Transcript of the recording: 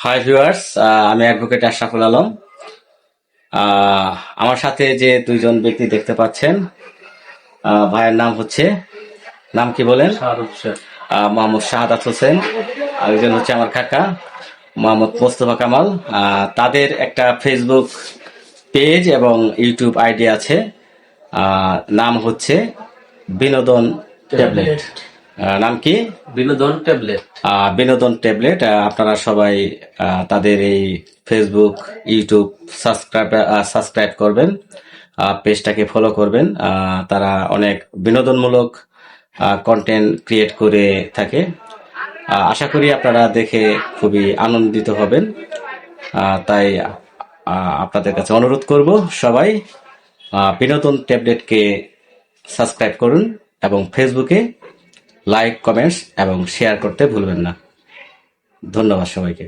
Hi viewers, আমি advocate Ashraful Alam. আমার সাথে যে দুইজন ব্যক্তি দেখতে পাচ্ছেন, ভাইয়ের নাম হচ্ছে, নাম কি বলেন? মোহাম্মদ শাহাদাত হোসেন। আরেকজন হচ্ছে আমার কাকা মোহাম্মদ মোস্তফা কামাল। তাদের একটা ফেসবুক পেজ এবং ইউটিউব আইডি আছে, নাম হচ্ছে বিনোদন ট্যাবলেট। নাম কি? বিনোদন ট্যাবলেট। বিনোদন ট্যাবলেট। আপনারা সবাই তাদের এই ফেসবুক ইউটিউব সাবস্ক্রাইব করবেন, পেজটাকে ফলো করবেন। তারা অনেক বিনোদনমূলক কন্টেন্ট ক্রিয়েট করে থাকে। আশা করি আপনারা দেখে খুবই আনন্দিত হবেন। তাই আপনাদের কাছে অনুরোধ করব, সবাই বিনোদন ট্যাবলেটকে সাবস্ক্রাইব করুন এবং ফেসবুকে লাইক, কমেন্টস এবং শেয়ার করতে ভুলবেন না। ধন্যবাদ সবাইকে।